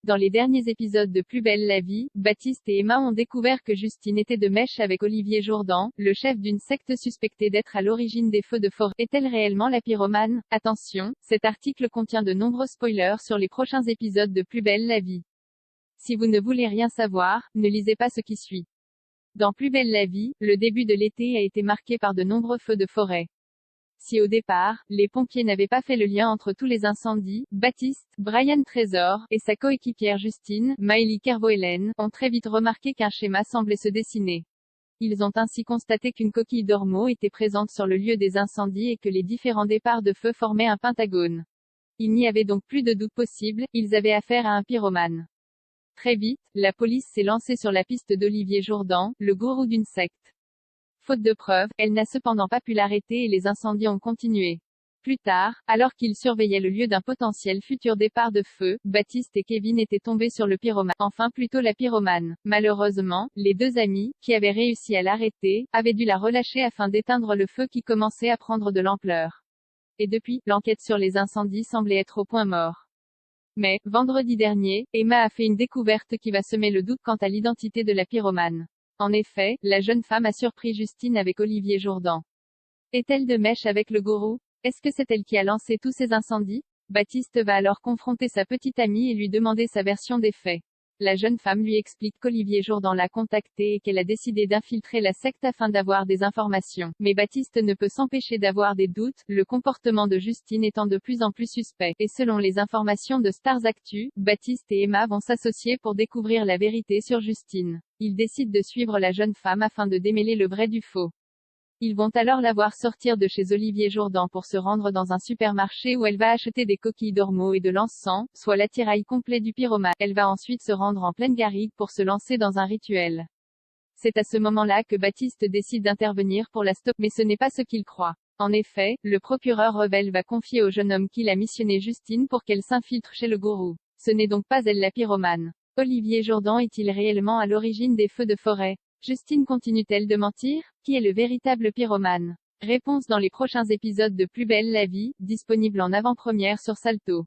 Dans les derniers épisodes de Plus belle la vie, Baptiste et Emma ont découvert que Justine était de mèche avec Olivier Jourdan, le chef d'une secte suspectée d'être à l'origine des feux de forêt. Est-elle réellement la pyromane? Attention, cet article contient de nombreux spoilers sur les prochains épisodes de Plus belle la vie. Si vous ne voulez rien savoir, ne lisez pas ce qui suit. Dans Plus belle la vie, le début de l'été a été marqué par de nombreux feux de forêt. Si au départ, les pompiers n'avaient pas fait le lien entre tous les incendies, Baptiste, Brian Trésor, et sa coéquipière Justine, Maëlie Kervoelen, ont très vite remarqué qu'un schéma semblait se dessiner. Ils ont ainsi constaté qu'une coquille d'ormeau était présente sur le lieu des incendies et que les différents départs de feu formaient un pentagone. Il n'y avait donc plus de doute possible, ils avaient affaire à un pyromane. Très vite, la police s'est lancée sur la piste d'Olivier Jourdan, le gourou d'une secte. Faute de preuves, elle n'a cependant pas pu l'arrêter et les incendies ont continué. Plus tard, alors qu'ils surveillaient le lieu d'un potentiel futur départ de feu, Baptiste et Kevin étaient tombés sur le pyromane, enfin plutôt la pyromane. Malheureusement, les deux amis, qui avaient réussi à l'arrêter, avaient dû la relâcher afin d'éteindre le feu qui commençait à prendre de l'ampleur. Et depuis, l'enquête sur les incendies semblait être au point mort. Mais, vendredi dernier, Emma a fait une découverte qui va semer le doute quant à l'identité de la pyromane. En effet, la jeune femme a surpris Justine avec Olivier Jourdan. Est-elle de mèche avec le gourou? Est-ce que c'est elle qui a lancé tous ces incendies? Baptiste va alors confronter sa petite amie et lui demander sa version des faits. La jeune femme lui explique qu'Olivier Jourdan l'a contactée et qu'elle a décidé d'infiltrer la secte afin d'avoir des informations. Mais Baptiste ne peut s'empêcher d'avoir des doutes, le comportement de Justine étant de plus en plus suspect. Et selon les informations de Stars Actu, Baptiste et Emma vont s'associer pour découvrir la vérité sur Justine. Ils décident de suivre la jeune femme afin de démêler le vrai du faux. Ils vont alors la voir sortir de chez Olivier Jourdan pour se rendre dans un supermarché où elle va acheter des coquilles d'ormeau et de l'encens, soit l'attirail complet du pyromane. Elle va ensuite se rendre en pleine garrigue pour se lancer dans un rituel. C'est à ce moment-là que Baptiste décide d'intervenir pour la stopper, mais ce n'est pas ce qu'il croit. En effet, le procureur rebelle va confier au jeune homme qu'il a missionné Justine pour qu'elle s'infiltre chez le gourou. Ce n'est donc pas elle la pyromane. Olivier Jourdan est-il réellement à l'origine des feux de forêt? Justine continue-t-elle de mentir? Qui est le véritable pyromane? Réponse dans les prochains épisodes de Plus belle la vie, disponible en avant-première sur Salto.